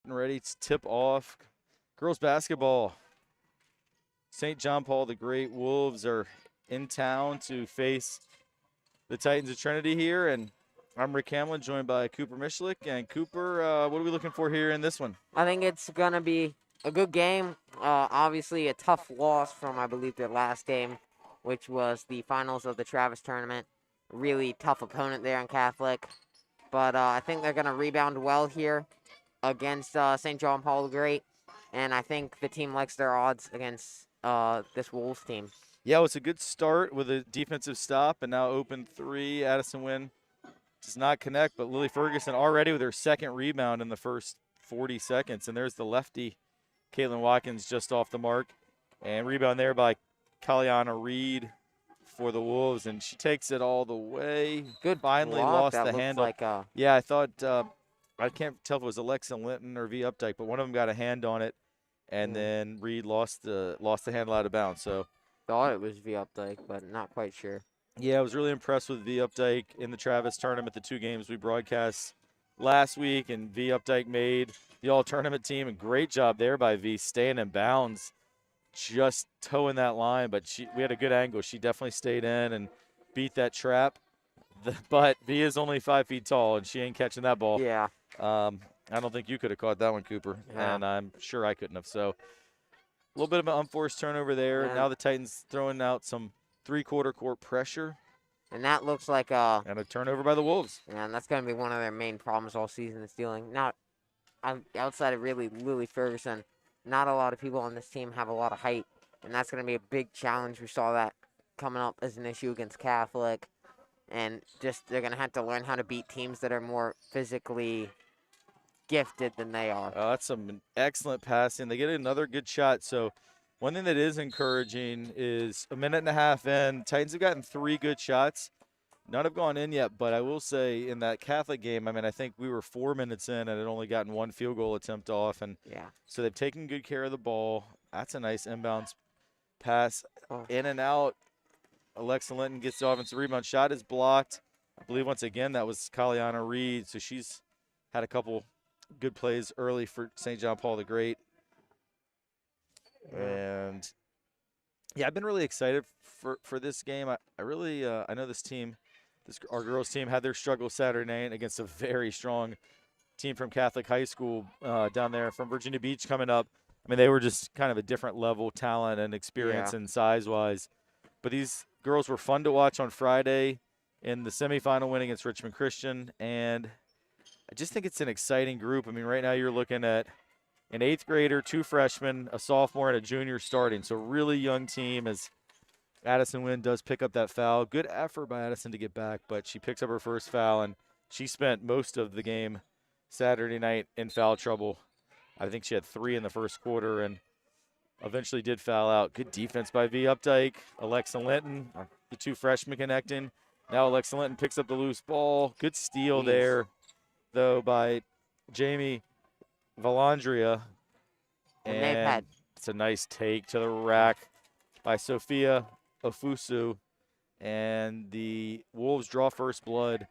getting ready to tip off. Girls basketball. St. John Paul the Great Wolves are in town to face the Titans of Trinity here, and I'm Rick Hamlin, joined by Cooper Mishlik. And Cooper, what are we looking for here in this one? I think it's going to be a good game. Obviously, a tough loss from, I believe, their last game, which was the finals of the Travis tournament. Really tough opponent there in Catholic. But I think they're going to rebound well here against St. John Paul the Great. And I think the team likes their odds against this Wolves team. Yeah, it was a good start with a defensive stop, and now open three. Addison Wynn does not connect, but Lily Ferguson already with her second rebound in the first 40 seconds. And there's the lefty, Caitlin Watkins, just off the mark. And rebound there by Kalyana Reed for the Wolves, and she takes it all the way. Good Finally block. lost That the looks handle. like Yeah, I thought, I can't tell if it was Alexa Linton or V Updike, but one of them got a hand on it, and then Reed lost the handle out of bounds. So thought it was V Updike, but not quite sure. yeah, I was really impressed with V Updike in the Travis tournament, the two games we broadcast last week, and V Updike made the all-tournament team, and great job there by V, staying in bounds, just towing that line, but we had a good angle. She definitely stayed in and beat that trap. But V is only 5 feet tall, and she ain't catching that ball. Yeah. I don't think you could have caught that one, Cooper, Yeah. and I'm sure I couldn't have. So a little bit of an unforced turnover there. Now the Titans throwing out some three-quarter court pressure. And that looks like and a turnover by the Wolves. Yeah, and that's going to be one of their main problems all season is stealing. Not outside of really Lily Ferguson, not a lot of people on this team have a lot of height, and that's going to be a big challenge. We saw that coming up as an issue against Catholic, and just they're going to have to learn how to beat teams that are more physically gifted than they are. That's some excellent passing. They get another good shot. So one thing that is encouraging is a minute and a half in, Titans have gotten 3 good shots. None have gone in yet, but I will say in that Catholic game, I mean, I think we were 4 minutes in and had only gotten 1 field goal attempt off. And yeah, so they've taken good care of the ball. That's a nice inbounds pass. In and out. Alexa Linton gets the offensive rebound. Shot is blocked. I believe once again that was Kalyana Reed. So she's had a couple good plays early for St. John Paul the Great. And yeah, I've been really excited for this game. I really I know this team, our girls team, had their struggle Saturday night against a very strong team from Catholic High School down there from Virginia Beach coming up. I mean, they were just kind of a different level, talent and experience and size-wise. But these girls were fun to watch on Friday in the semifinal win against Richmond Christian. And I just think it's an exciting group. I mean, right now you're looking at an 8th grader, 2 freshmen, a sophomore, and a junior starting. So really young team as Addison Wynn does pick up that foul. Good effort by Addison to get back, but she picks up her first foul, and she spent most of the game Saturday night in foul trouble. I think she had 3 in the first quarter and eventually did foul out. Good defense by V Updike. Alexa Linton, the 2 freshmen connecting. Now Alexa Linton picks up the loose ball. Good steal there, though, by Jamie Valandria. And it's a nice take to the rack by Sophia Ofusu. And the Wolves draw first blood.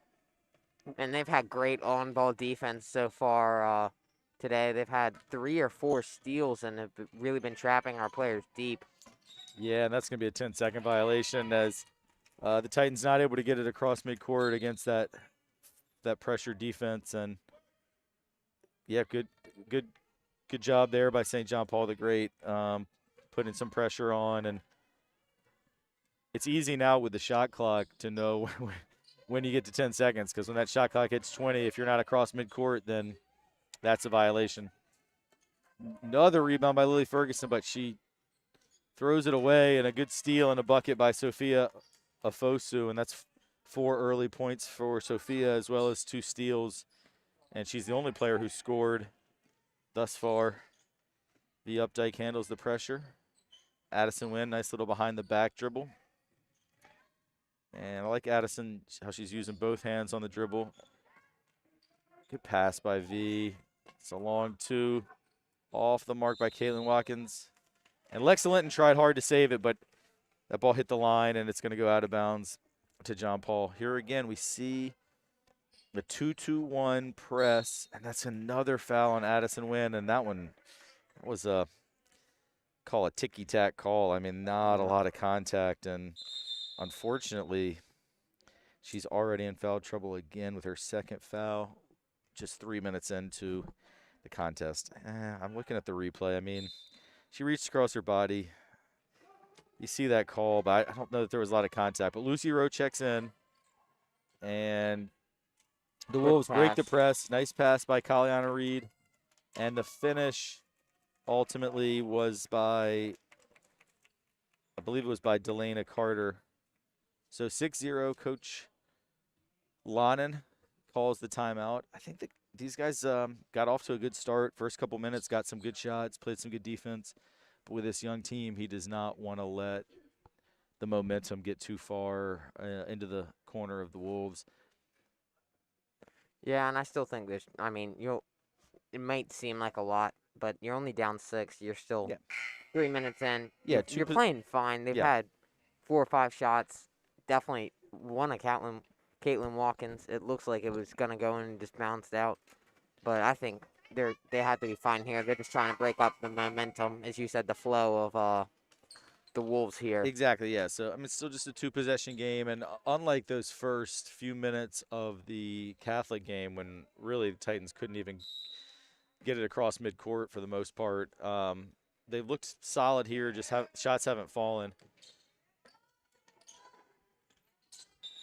And they've had great on-ball defense so far today. They've had 3 or 4 steals and have really been trapping our players deep. Yeah, and that's going to be a 10-second violation as the Titans not able to get it across midcourt against that pressure defense. And yeah, good job there by St. John Paul the Great, putting some pressure on. And it's easy now with the shot clock to know when you get to 10 seconds, because when that shot clock hits 20, if you're not across midcourt, then that's a violation. Another rebound by Lily Ferguson, but she throws it away, and a good steal and a bucket by Sophia Ofosu, and that's 4 early points for Sophia as well as 2 steals, and she's the only player who scored thus far. The Updike handles the pressure. Addison Wynn, nice little behind the back dribble. And I like Addison, how she's using both hands on the dribble. Good pass by V. It's a long 2. Off the mark by Caitlin Watkins. And Lexa Linton tried hard to save it, but that ball hit the line, and it's going to go out of bounds to John Paul. Here again, we see The 2-2-1 press, and that's another foul on Addison Wynn, and that one was a call a ticky-tack call. I mean, not a Yeah. lot of contact, and unfortunately, she's already in foul trouble again with her second foul, just 3 minutes into the contest. I'm looking at the replay. I mean, she reached across her body. You see that call, but I don't know that there was a lot of contact. But Lucy Rowe checks in, and the Quick Wolves break the pass. press. Nice pass by Kalyana Reed. And the finish ultimately was by, I believe it was by Delana Carter. So 6-0, Coach Lonnen calls the timeout. I think that these guys got off to a good start. First couple minutes, got some good shots, played some good defense. But with this young team, he does not want to let the momentum get too far into the corner of the Wolves. Yeah, and I still think there's. I mean, it might seem like a lot, but you're only down 6. You're still Yeah. 3 minutes in. Yeah, You're playing fine. They've yeah. had 4 or 5 shots. Definitely one of Caitlin Watkins. It looks like it was gonna go in and just bounced out. But I think they have to be fine here. They're just trying to break up the momentum, as you said, the flow of the Wolves here. Exactly, yeah. So, I mean, it's still just a two-possession game. And unlike those first few minutes of the Catholic game when really the Titans couldn't even get it across midcourt for the most part, they've looked solid here. Just shots haven't fallen.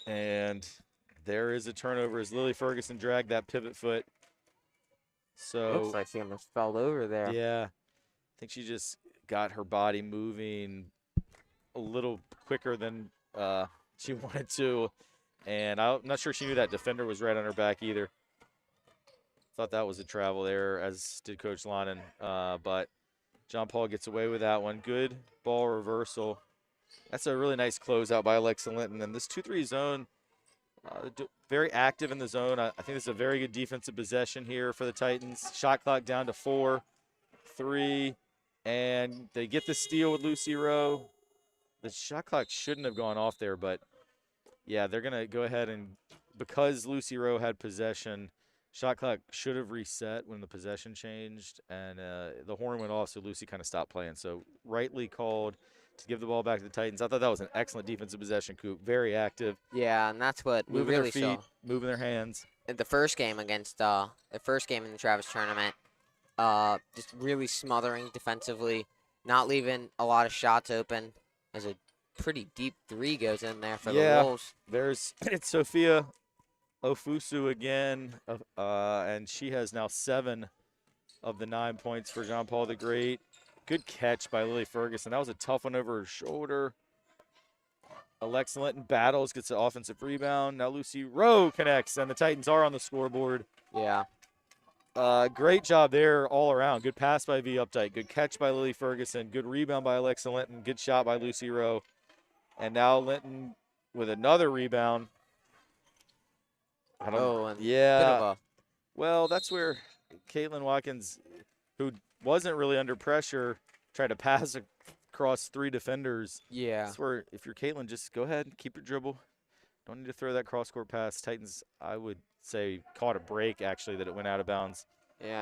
And there is a turnover as Lily Ferguson dragged that pivot foot. So, Looks like she almost fell over there. yeah, I think she just got her body moving a little quicker than she wanted to. And I'm not sure she knew that defender was right on her back either. Thought that was a travel error, as did Coach Lonnen. But John Paul gets away with that one. Good ball reversal. That's a really nice closeout by Alexa Linton. And this 2-3 zone, very active in the zone. I think this is a very good defensive possession here for the Titans. Shot clock down to 4, 3, and they get the steal with Lucy Rowe. The shot clock shouldn't have gone off there, but yeah, they're going to go ahead and, because Lucy Rowe had possession, shot clock should have reset when the possession changed, and the horn went off, so Lucy kind of stopped playing. So rightly called to give the ball back to the Titans. I thought that was an excellent defensive possession, Coop. Very active. Yeah, and that's what we Moving really their feet, saw moving their hands. in the first game against the first game in the Travis tournament. Just really smothering defensively, not leaving a lot of shots open. As a pretty deep 3 goes in there for the Wolves. It's Sophia Ofusu again, and she has now 7 of the 9 points for John Paul the Great. Good catch by Lily Ferguson. That was a tough one over her shoulder. Alexa Linton battles, gets the offensive rebound. Now Lucy Rowe connects, and the Titans are on the scoreboard. Yeah. Great job there all around. Good pass by V Updike. Good catch by Lily Ferguson. Good rebound by Alexa Linton. Good shot by Lucy Rowe. And now Linton with another rebound. Yeah. Well, that's where Caitlin Watkins, who wasn't really under pressure, tried to pass across 3 defenders. Yeah. That's where, if you're Caitlin, just go ahead and keep your dribble. Don't need to throw that cross-court pass. Titans, I would say, caught a break, actually, that it went out of bounds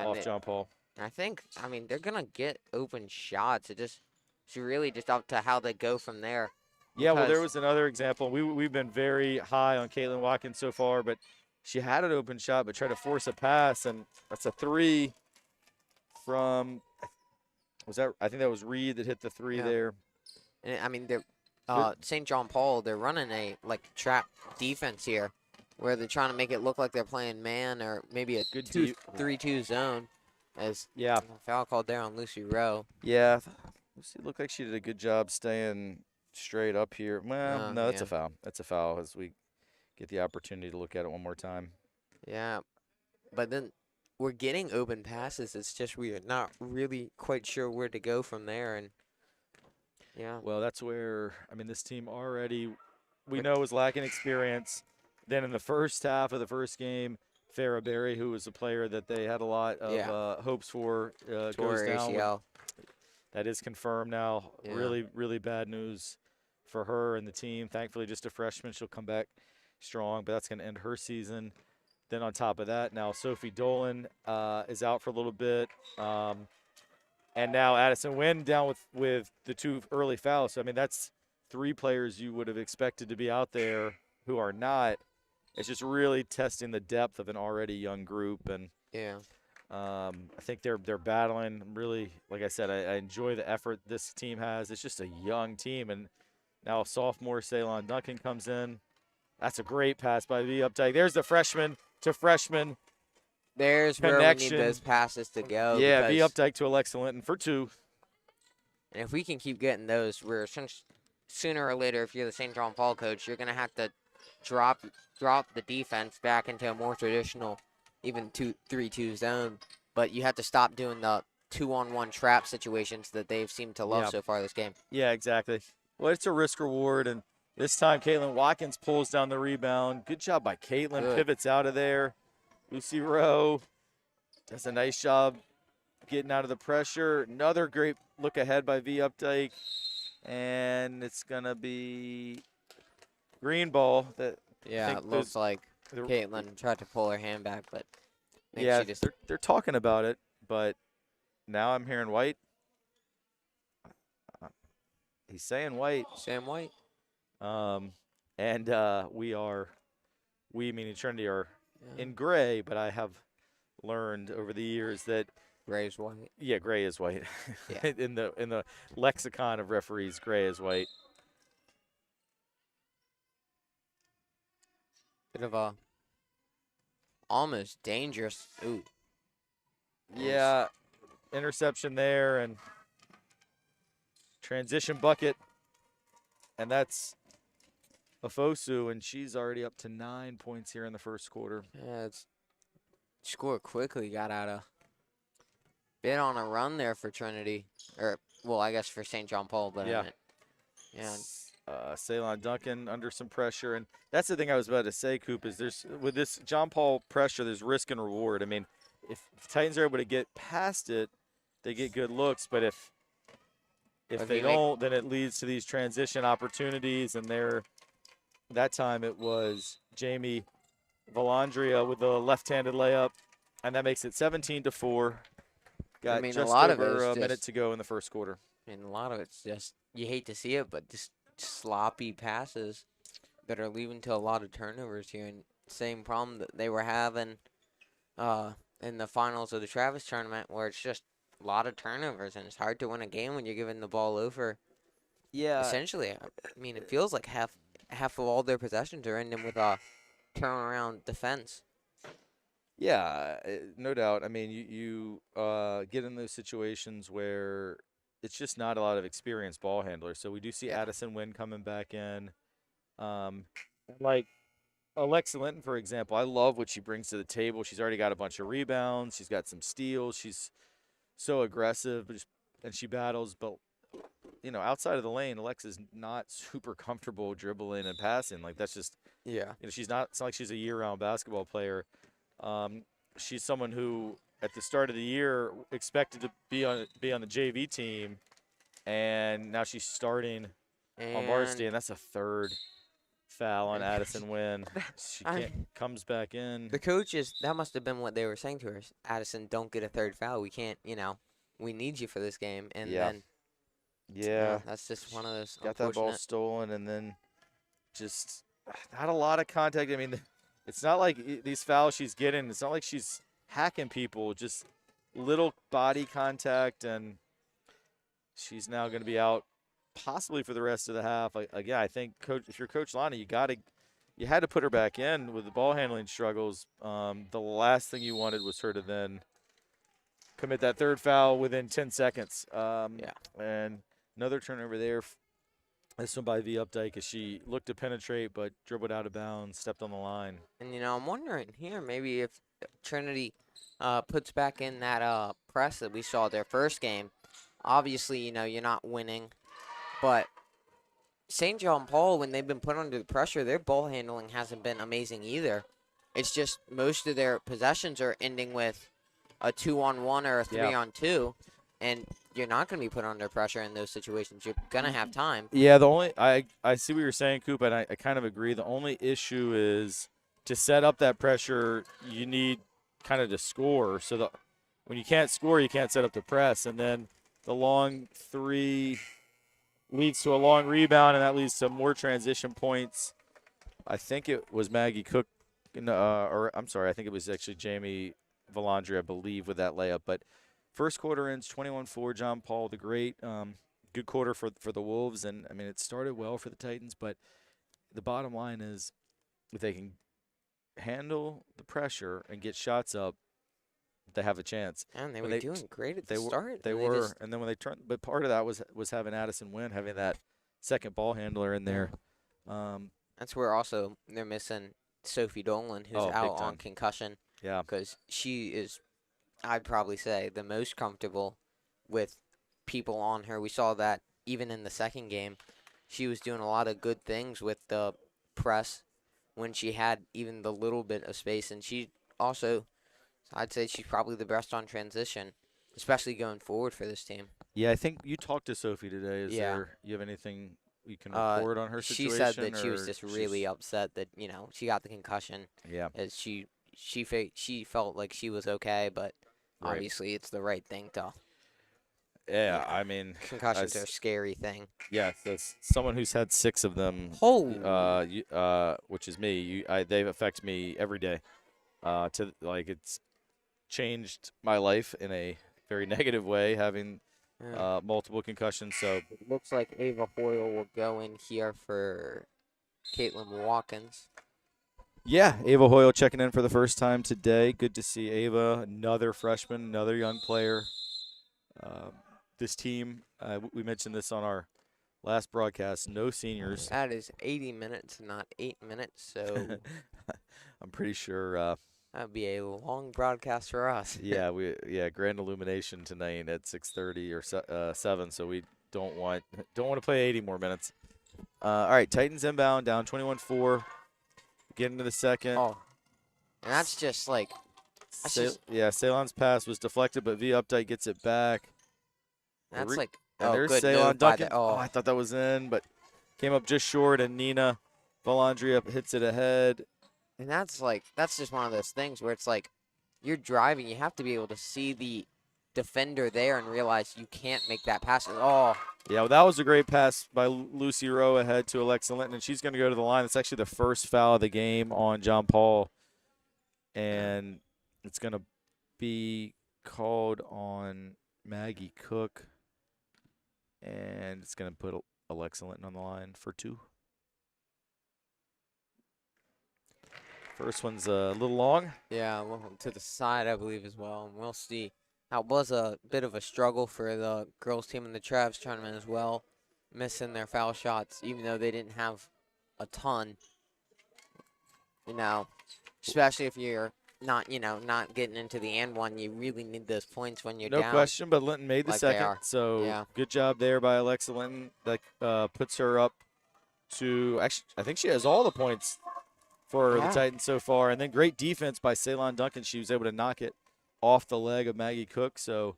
off John Paul. I think, they're going to get open shots. It's really just up to how they go from there. Yeah, well, there was another example. We've been very high on Caitlin Watkins so far, but she had an open shot but tried to force a pass, and that's a 3 from I think that was Reed that hit the 3 there. And they're St. John Paul, they're running a trap defense here where they're trying to make it look like they're playing man or maybe a good 3-2 zone. Foul called there on Lucy Rowe. Yeah, Lucy looked like she did a good job staying straight up here. Well, no, that's a foul. That's a foul as we get the opportunity to look at it one more time. Yeah, but then we're getting open passes. It's just we are not really quite sure where to go from there. And yeah. Well, that's where, this team already, we know, is lacking experience. Then in the first half of the first game, Farrah Berry, who was a player that they had a lot of hopes for, goes down. ACL. That is confirmed now. Yeah. Really, really bad news for her and the team. Thankfully, just a freshman. She'll come back strong, but that's going to end her season. then on top of that, now Sophie Dolan is out for a little bit. And now Addison Wynn down with the 2 early fouls. So, I mean, that's 3 players you would have expected to be out there who are not. It's just really testing the depth of an already young group. And Yeah. I think they're battling. Really, like I said, I enjoy the effort this team has. It's just a young team. And now sophomore Ceylon Duncan comes in. That's a great pass by V Updike. There's the freshman to freshman There's where we need those passes to go. Yeah, V because Updike to Alexa Linton for 2. And if we can keep getting those, sooner or later, if you're the St. John Paul coach, you're going to have to drop the defense back into a more traditional, even 2-3-2 zone. But you have to stop doing the 2-on-1 trap situations that they've seemed to love so far this game. Yeah, exactly. Well, it's a risk reward, and this time Caitlin Watkins pulls down the rebound. Good job by Caitlin. Good. Pivots out of there. Lucy Rowe does a nice job getting out of the pressure. Another great look ahead by V Updike. And it's going to be green ball. Yeah, it looks like Caitlin tried to pull her hand back, but yeah, they're talking about it, but now I'm hearing white. He's saying white. Sam White. And we meaning Trinity are in gray, but I have learned over the years that gray is white. Yeah, gray is white. Yeah. in the lexicon of referees, gray is white. Bit of a almost dangerous. Ooh. Yeah, interception there and transition bucket, and that's Afosu, and she's already up to 9 points here in the first quarter. Yeah, it's scored quickly. Got out of bit on a run there for Trinity, or well, I guess for St. John Paul, but yeah. Ceylon Duncan under some pressure, and that's the thing I was about to say, Coop, is there's with this John Paul pressure, there's risk and reward. I mean, if Titans are able to get past it, they get good looks, but if they don't, then it leads to these transition opportunities, and that time it was Jamie Valandria with the left-handed layup, and that makes it 17-4. Got just over a minute to go in the first quarter. And a lot of it's just, you hate to see it, but just sloppy passes that are leading to a lot of turnovers here. And same problem that they were having in the finals of the Travis tournament, where it's just a lot of turnovers, and it's hard to win a game when you're giving the ball over. Yeah. Essentially, I mean, it feels like half of all their possessions are ending with a turnaround defense. Yeah, no doubt. I mean, you get in those situations where it's just not a lot of experienced ball handlers. So we do see Addison Wynn coming back in. Like Alexa Linton, for example, I love what she brings to the table. She's already got a bunch of rebounds. She's got some steals. She's so aggressive, and she battles. But, outside of the lane, Alexa's not super comfortable dribbling and passing. Like, that's just – she's not – it's not like she's a year-round basketball player. She's someone who, at the start of the year, expected to be on the JV team, and now she's starting on varsity, and that's a third foul on Addison Wynn. She comes back in. The coaches, that must have been what they were saying to her. Addison, don't get a third foul. We can't, we need you for this game. And then, that's just one of those. Got that ball stolen, and then just not a lot of contact. I mean, it's not like these fouls she's getting, it's not like she's hacking people, just little body contact, and she's now going to be out possibly for the rest of the half. I think, if you're Coach Lonnie, you had to put her back in with the ball handling struggles. The last thing you wanted was her to then commit that third foul within 10 seconds. And another turnover there. This one by V Updike as she looked to penetrate but dribbled out of bounds, stepped on the line. And, I'm wondering here maybe if Trinity puts back in that press that we saw their first game. Obviously, you're not winning. But St. John Paul, when they've been put under the pressure, their ball handling hasn't been amazing either. It's just most of their possessions are ending with a 2-on-1 or a 3-on-2. And you're not going to be put under pressure in those situations. You're going to have time. Yeah, I see what you're saying, Coop, and I kind of agree. The only issue is to set up that pressure, you need kind of to score. So when you can't score, you can't set up the press. And then the long three leads to a long rebound, and that leads to more transition points. I think it was Maggie Cook, or I'm sorry, I think it was actually Jamie Valandri, I believe, with that layup. But first quarter ends 21-4. John Paul the Great. Good quarter for the Wolves. And, I mean, it started well for the Titans, but the bottom line is if they can handle the pressure and get shots up, they have a chance. And they When were doing great at the start. They were, and then when they turned, but part of that was having Addison Wynn, having that second ball handler in there. That's where also they're missing Sophie Dolan, who's out on concussion. Yeah. Because she is, I'd probably say, the most comfortable with people on her. We saw that even in the second game. She was doing a lot of good things with the press when she had even the little bit of space. And she also, I'd say she's probably the best on transition, especially going forward for this team. Yeah, I think you talked to Sophie today. You have anything you can report on her situation? She said that she was just really upset that, she got the concussion. Yeah. As she felt like she was okay, but obviously it's the right thing to. Yeah, I mean, concussions are a scary thing. Yeah, that's someone who's had 6 of them. Which is me. They affect me every day. It's changed my life in a very negative way, having multiple concussions. So it looks like Ava Hoyle will go in here for Caitlin Watkins. Yeah, Ava Hoyle checking in for the first time today. Good to see Ava, another freshman, another young player. This team, we mentioned this on our last broadcast, no seniors. That is 80 minutes, not 8 minutes. So I'm pretty sure that would be a long broadcast for us. Grand Illumination tonight at 6:30 or 7. So we don't want to play 80 more minutes. All right, Titans inbound, down 21-4. Get into the second. Oh, and that's just like. Ceylon's pass was deflected, but V Updike gets it back. That's and there's Ceylon Duncan. I thought that was in, but came up just short, and Nina Valandria hits it ahead. And that's just one of those things where it's like you're driving, you have to be able to see the defender there and realize you can't make that pass. Oh. Yeah, well, that was a great pass by Lucy Rowe ahead to Alexa Linton, and she's going to go to the line. It's actually the first foul of the game on John Paul, and it's going to be called on Maggie Cook, and it's going to put Alexa Linton on the line for 2. First one's a little long. Yeah, a little to the side, I believe, as well, and we'll see. That was a bit of a struggle for the girls team in the Travs tournament as well, missing their foul shots, even though they didn't have a ton. Especially if you're not getting into the and one, you really need those points when you're down. No question, but Linton made the second, so good job there by Alexa Linton. That puts her up to, actually, I think she has all the points for the Titans so far, and then great defense by Ceylon Duncan. She was able to knock it off the leg of Maggie Cook, so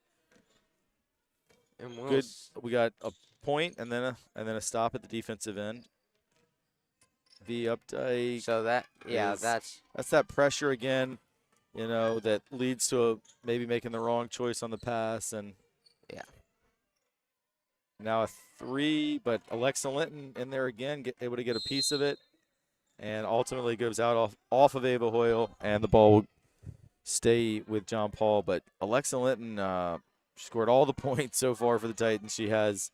good. We got a point and then a stop at the defensive end. V Updike. So that's that pressure again, that leads to maybe making the wrong choice on the pass, and now a 3, but Alexa Linton in there again, able to get a piece of it, and ultimately goes out off of Ava Hoyle, and the ball will stay with John Paul. But Alexa Linton scored all the points so far for the Titans. She has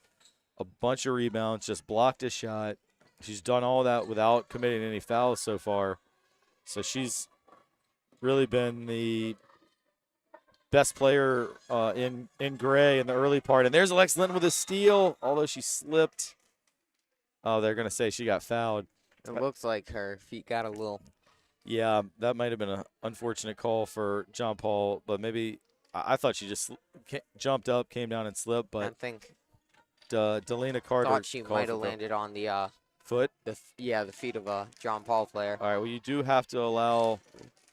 a bunch of rebounds, just blocked a shot. She's done all that without committing any fouls so far. So she's really been the best player in gray in the early part. And there's Alexa Linton with a steal, although she slipped. Oh, they're going to say she got fouled. It looks like her feet got a little. Yeah, that might have been an unfortunate call for John Paul, but maybe I thought she just jumped up, came down, and slipped. But I think Delina Carter thought she might have landed on the foot. The feet of a John Paul player. All right, well, you do have to allow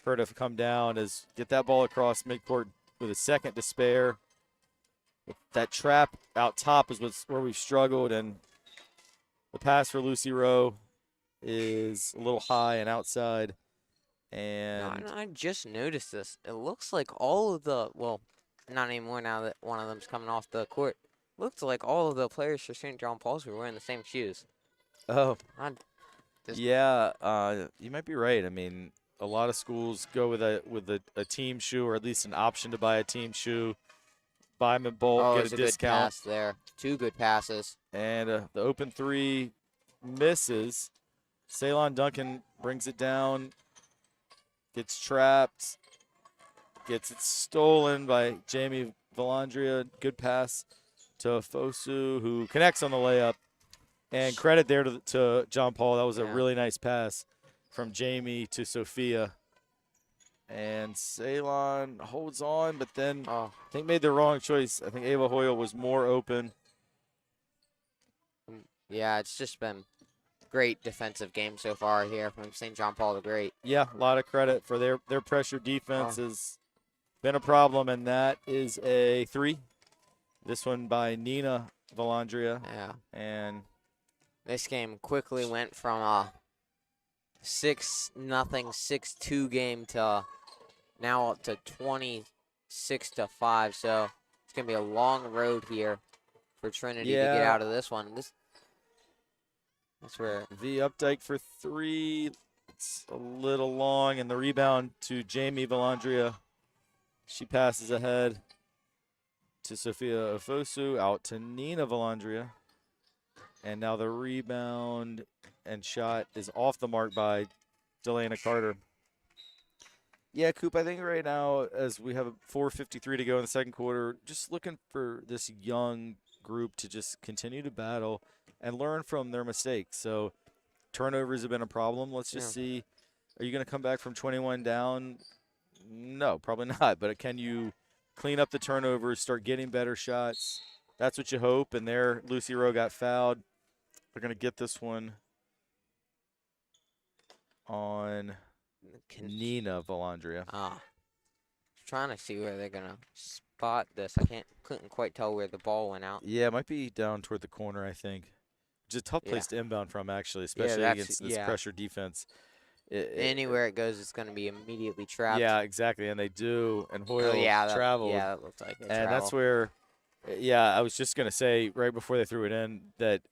her to come down, get that ball across midcourt with a second to spare. That trap out top is where we've struggled, and the pass for Lucy Rowe is a little high and outside. No, And I just noticed this. It looks like all of the, well, not anymore now that one of them's coming off the court. Looks like all of the players for St. John Paul's were wearing the same shoes. oh, I just, yeah, you might be right. I mean, a lot of schools go with a team shoe, or at least an option to buy a team shoe. Buy them in bulk, oh, get a it's a good discount. pass there. Two good passes. And the open three misses. Ceylon Duncan brings it down, gets trapped, gets it stolen by Jamie Valandria. Good pass to Fosu, who connects on the layup. And credit there to John Paul. That was a Yeah. really nice pass from Jamie to Sophia. And Ceylon holds on, but then Oh, I think made the wrong choice. I think Ava Hoyle was more open. yeah, it's just been great defensive game so far here from St. John Paul the Great. Yeah, a lot of credit for their pressure defense has been a problem, and that is a 3. This one by Nina Valandria. Yeah. And This game quickly went from a 6-0, 6-2 game to now up to 26-5. So it's gonna be a long road here for Trinity to get out of this one. That's where V Updike for 3. It's a little long, and the rebound to Jamie Valandria. She passes ahead to Sophia Ofosu, out to Nina Valandria. And now the rebound and shot is off the mark by Delana Carter. Yeah, Coop, I think right now, as we have 4:53 to go in the second quarter, just looking for this young group to just continue to battle and learn from their mistakes. So turnovers have been a problem. Let's just see. Are you going to come back from 21 down? No, probably not. But can you clean up the turnovers, start getting better shots? That's what you hope. And there, Lucy Rowe got fouled. They're going to get this one on Nina Valandria. Trying to see where they're gonna spot this. Couldn't quite tell where the ball went out. Yeah, it might be down toward the corner, I think. Which is a tough place to inbound from, actually, especially that's- against this pressure defense. Anywhere it goes, it's gonna be immediately trapped. Yeah, exactly, and they do. And Hoyle traveled. Yeah, that looked like it. And that's where, I was just going to say right before they threw it in that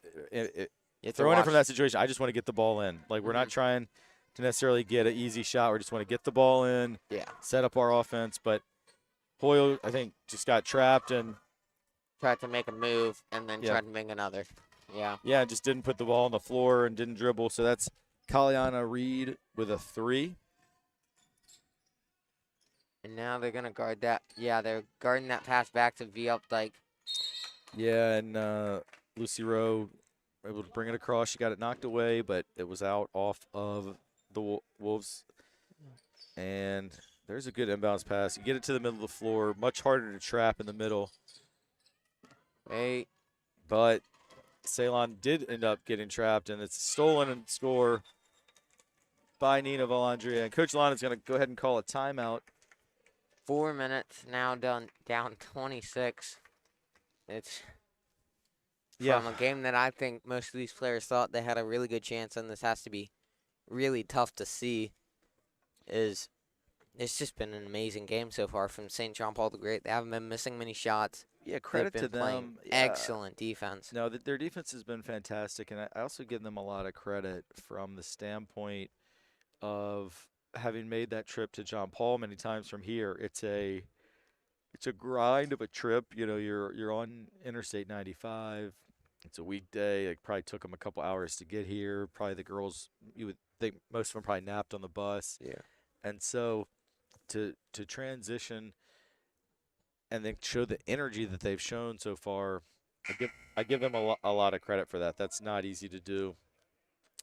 throwing it from that situation, I just want to get the ball in. Like, we're not trying to necessarily get an easy shot. We just want to get the ball in, set up our offense. But Hoyle, I think, just got trapped and tried to make a move and then tried to make another. Yeah. Yeah, just didn't put the ball on the floor and didn't dribble. So that's Kalyana Reed with a 3. And now they're going to guard that. Yeah, they're guarding that pass back to V Updike. Yeah, and Lucy Rowe able to bring it across. She got it knocked away, but it was out off of the Wolves. And there's a good inbounds pass. You get it to the middle of the floor. Much harder to trap in the middle. But Ceylon did end up getting trapped, and it's stolen and score by Nina Valandria. And Coach Lon is going to go ahead and call a timeout. 4 minutes now, down 26. It's from a game that I think most of these players thought they had a really good chance, and this has to be really tough to see. It's just been an amazing game so far from St. John Paul the Great. They haven't been missing many shots. Yeah, credit to them. Excellent defense. No, their defense has been fantastic, and I also give them a lot of credit from the standpoint of having made that trip to John Paul many times from here. It's a grind of a trip. You know, you're on Interstate 95. It's a weekday. It probably took them a couple hours to get here. Probably the girls, you would think most of them probably napped on the bus. Yeah. And so to transition and then show the energy that they've shown so far, I give them a lot of credit for that. That's not easy to do.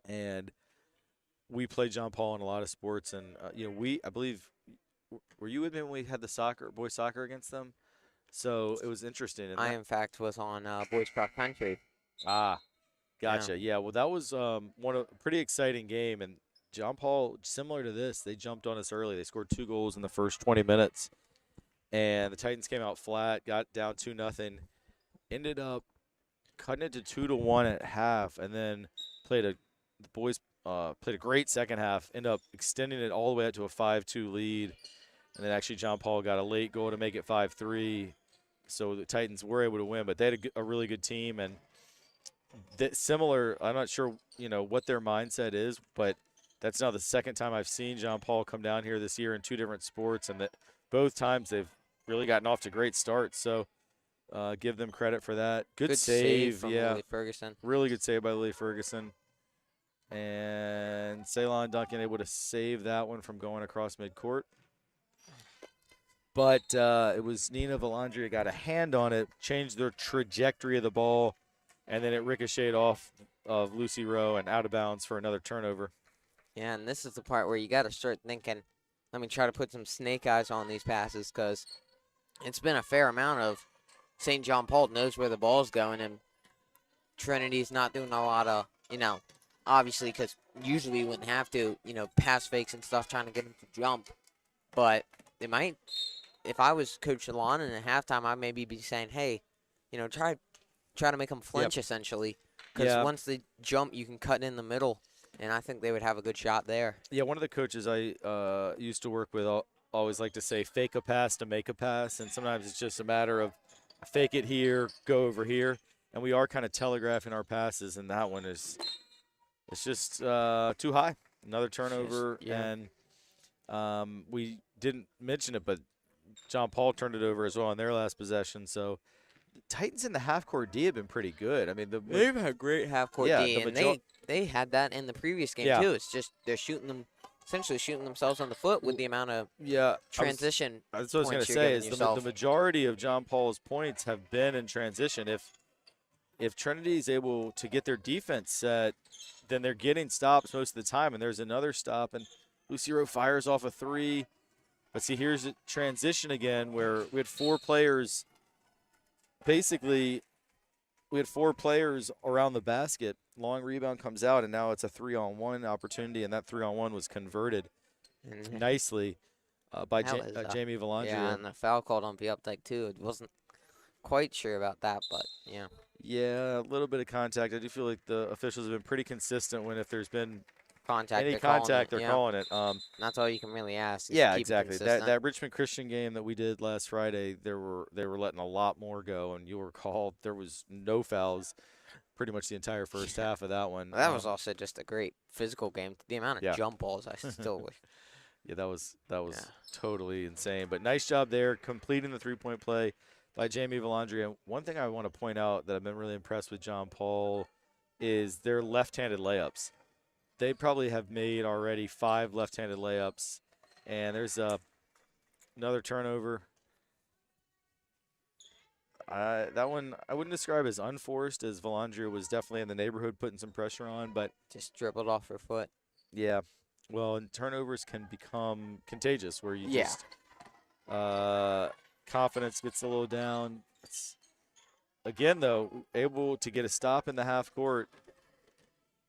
And we play John Paul in a lot of sports, and I believe, were you with me when we had the boys soccer against them? So it was interesting. And in fact, was on boys cross country. Gotcha. Yeah. Well, that was a pretty exciting game, and John Paul, similar to this, they jumped on us early. They scored 2 goals in the first 20 minutes, and the Titans came out flat, got down 2-0, ended up cutting it to 2-1 at half, and then played the boys played a great second half, ended up extending it all the way up to a 5-2 lead. And then actually John Paul got a late goal to make it 5-3. So the Titans were able to win, but they had a really good team. And similar, I'm not sure, what their mindset is, but that's now the second time I've seen John Paul come down here this year in two different sports, and that both times they've really gotten off to great starts. So give them credit for that. Good save from yeah. Lily Ferguson. Really good save by Lily Ferguson. And Ceylon Duncan able to save that one from going across midcourt. But it was Nina Valandria got a hand on it, changed the trajectory of the ball, and then it ricocheted off of Lucy Rowe and out of bounds for another turnover. Yeah, and this is the part where you got to start thinking, let me try to put some snake eyes on these passes, because it's been a fair amount of St. John Paul knows where the ball's going, and Trinity's not doing a lot of, obviously, because usually you wouldn't have to, pass fakes and stuff trying to get them to jump. But they might, if I was Coach Alon and at halftime, I'd maybe be saying, hey, try to make them flinch, essentially. Because once they jump, you can cut in the middle, and I think they would have a good shot there. Yeah, one of the coaches I used to work with always like to say, fake a pass to make a pass, and sometimes it's just a matter of fake it here, go over here, and we are kind of telegraphing our passes, and that one it's just too high. Another turnover, and we didn't mention it, but John Paul turned it over as well on their last possession, so the Titans in the half-court D have been pretty good. I mean, they've had great half-court D, and they had that in the previous game, too. It's just they're essentially shooting themselves on the foot with the amount of transition. That's what I was going to say is the majority of John Paul's points have been in transition. If Trinity is able to get their defense set, then they're getting stops most of the time, and there's another stop, and Lucy Rowe fires off a three. But see, here's a transition again where we had four players. Basically, we had four players around the basket. Long rebound comes out, and now it's a 3-on-1 opportunity, and that 3-on-1 was converted nicely by Jamie Valandria. Yeah, and the foul called on Updike, too. It wasn't quite sure about that, but yeah. Yeah, a little bit of contact. I do feel like the officials have been pretty consistent when if there's been any contact, they're calling it. That's all you can really ask. Yeah, exactly. That Richmond Christian game that we did last Friday, they were letting a lot more go, and you recall there was no fouls pretty much the entire first half of that one. That was also just a great physical game. The amount of jump balls I still wish. Yeah, that was totally insane. But nice job there, completing the three-point play by Jamie Valandria. One thing I want to point out that I've been really impressed with John Paul is their left-handed layups. They probably have made already 5 left-handed layups. And there's another turnover. That one I wouldn't describe as unforced, as Valandria was definitely in the neighborhood putting some pressure on, but just dribbled off her foot. Yeah. Well, and turnovers can become contagious where you just confidence gets a little down. Again, though, able to get a stop in the half court.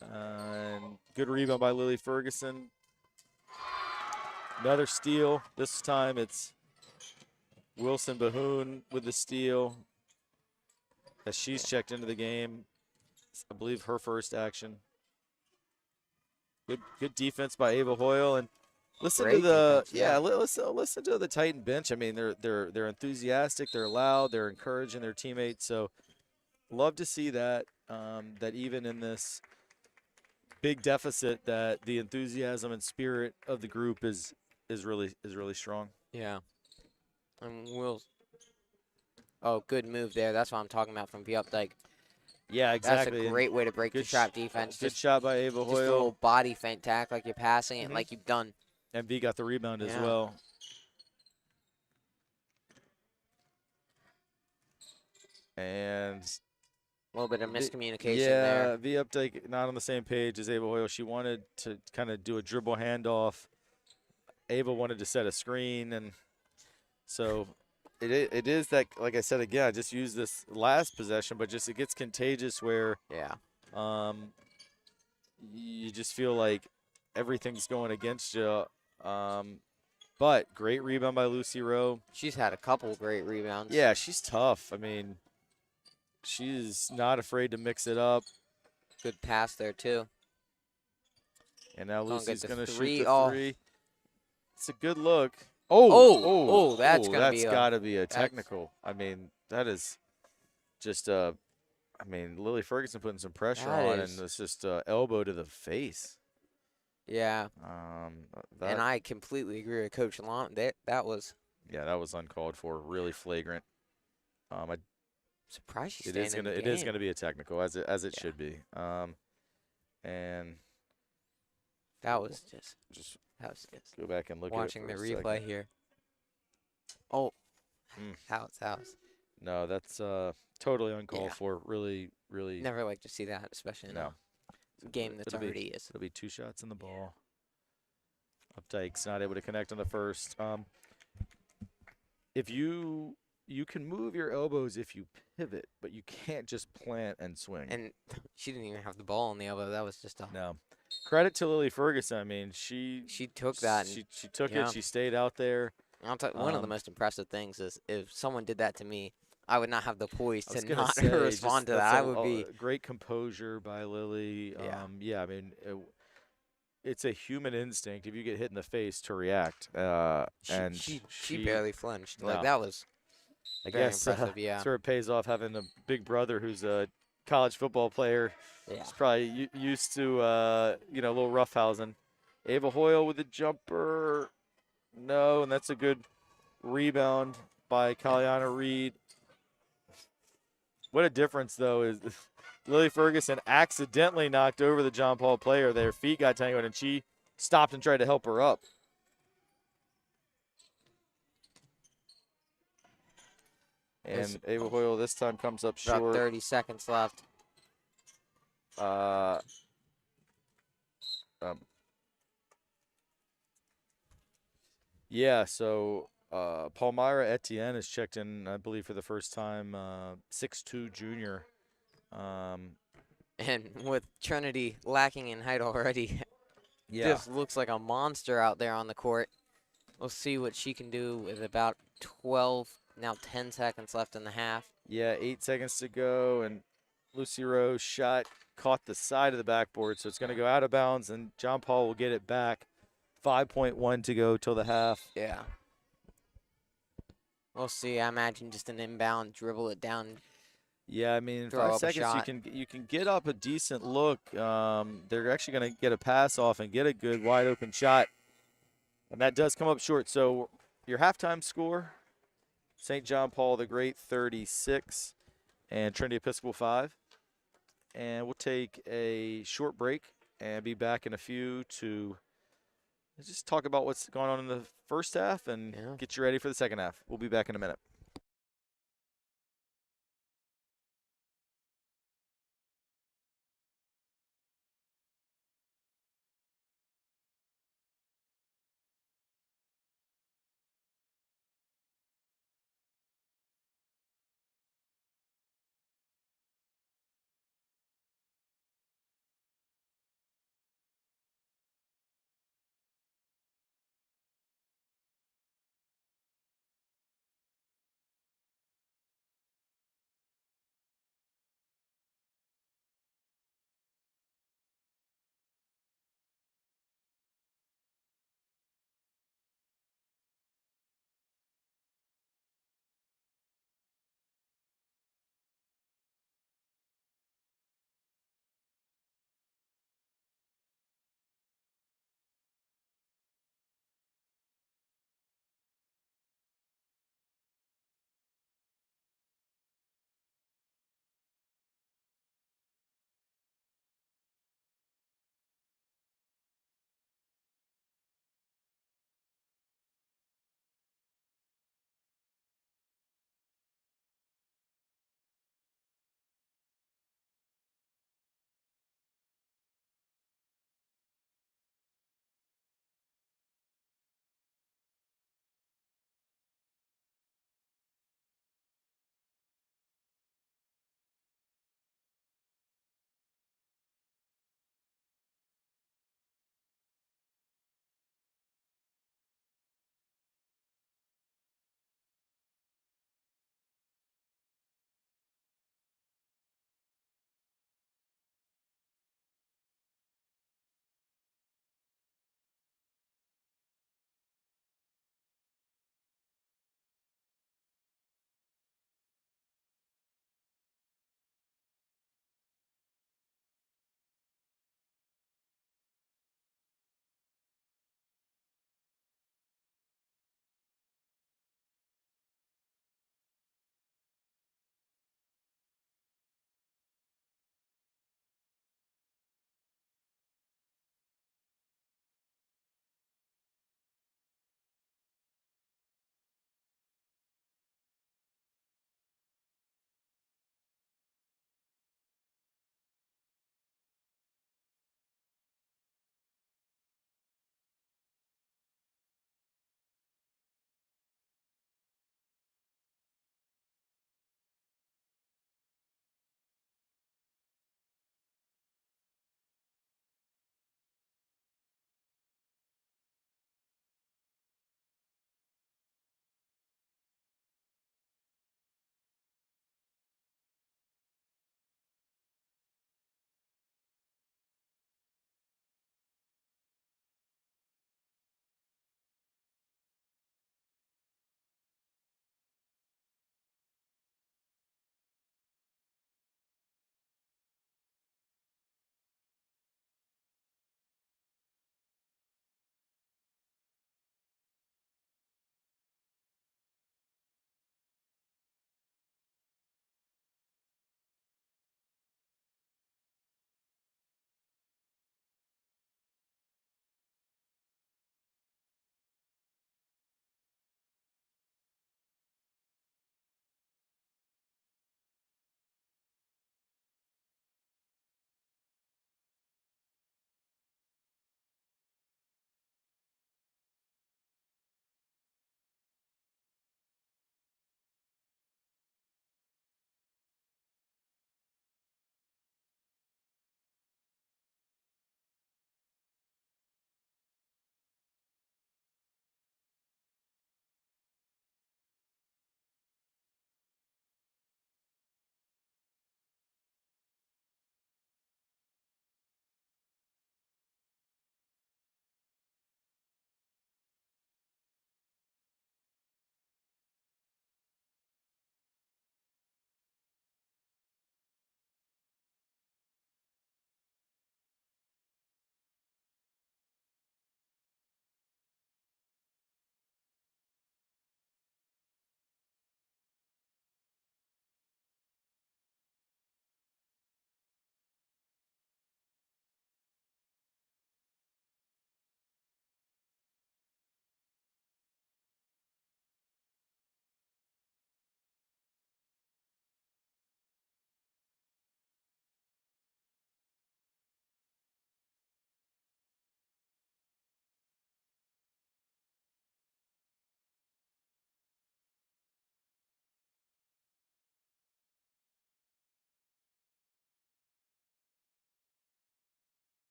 And good rebound by Lily Ferguson. Another steal. This time it's Wilson Bahoon with the steal as she's checked into the game. I believe her first action. Good defense by Ava Hoyle, and listen to the listen to the Titan bench. I mean, they're enthusiastic, they're loud, they're encouraging their teammates. So love to see that that even in this big deficit, that the enthusiasm and spirit of the group is really strong. Yeah. And good move there. That's what I'm talking about from Updike. Yeah, exactly. That's a great way to break the trap defense. Good shot by Ava Hoyle. Just a little body feint tack like you're passing it, like you've done. And V got the rebound as well. And a little bit of miscommunication there. Yeah, V Updike not on the same page as Ava Hoyle. She wanted to kind of do a dribble handoff. Ava wanted to set a screen, and so it is that, like I said again, I just used this last possession, but just it gets contagious where you just feel like everything's going against you. But great rebound by Lucy Rowe. She's had a couple great rebounds. Yeah, she's tough. I mean, she's not afraid to mix it up. Good pass there, too. And now Gonna get Lucy's the going to shoot three. the Oh, three. It's a good look. that's gonna That's be got to be a that's technical. I mean, that is just I mean, Lily Ferguson putting some pressure that on, and is it's just elbow to the face. yeah. And That I completely agree with Coach Lon. That was yeah, that was uncalled for, really flagrant. I, surprised she's it staying is in the gonna game. be a technical, as it Yeah, should be. And that was just that was just go back and look at it watching for the a replay second. here. Oh, Mm, that was no, that's totally uncalled yeah. for. Really, really Never like to see that, especially in no. a game that's already is. It'll be 2 shots in the Yeah. ball. Updike's not able to connect on the first. If you can move your elbows if you pivot, but you can't just plant and swing. And she didn't even have the ball on the elbow. That was just a No. Credit to Lily Ferguson. I mean, she took that and she took it. yeah. She stayed out there. I'll tell one of the most impressive things is if someone did that to me, I would not have the poise I to was gonna not say, respond just to that. that's I would be a great composure by Lily. yeah. Yeah, I mean, it's a human instinct if you get hit in the face to react. And She barely flinched. Like no, that was I very guess impressive. Yeah. sort of pays off having a big brother who's a college football player. Yeah. He's probably used to a little roughhousing. Ava Hoyle with a jumper, no, and that's a good rebound by Kalyana Reed. What a difference, though, is Lily Ferguson accidentally knocked over the John Paul player. Their feet got tangled, and she stopped and tried to help her up. And Ava Hoyle this time comes up About short. 30 seconds left. Uh, yeah, so Palmyra Etienne is checked in, I believe, for the first time. 6'2" junior. And with Trinity lacking in height already, Yeah. just looks like a monster out there on the court. We'll see what she can do with about 12, now 10 seconds left in the half. Yeah, 8 seconds to go, and Lucy Rose shot caught the side of the backboard, so it's going to go out of bounds, and John Paul will get it back. 5.1 to go till the half. Yeah. We'll see. I imagine just an inbound, dribble it down. Yeah, I mean, in Throw 5 up a seconds shot. you can get up a decent look. They're actually going to get a pass off and get a good wide open shot, and that does come up short. So your halftime score: St. John Paul the Great 36, and Trinity Episcopal 5. And we'll take a short break and be back in a few to just talk about what's going on in the first half and get you ready for the second half. We'll be back in a minute.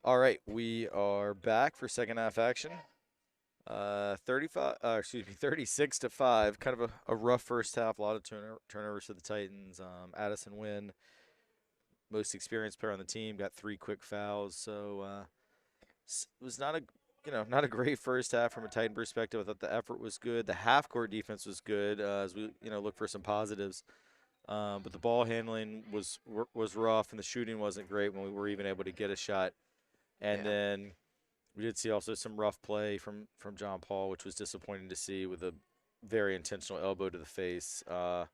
All right, we are back for second half action. 36 to 5. Kind of a rough first half. A lot of turnovers for the Titans. Addison Wynn, most experienced player on the team, got 3 quick fouls. So it was not a not a great first half from a Titan perspective. I thought the effort was good. The half court defense was good as we look for some positives. But the ball handling was rough, and the shooting wasn't great when we were even able to get a shot. And Yeah. then we did see also some rough play from John Paul, which was disappointing to see with a very intentional elbow to the face. I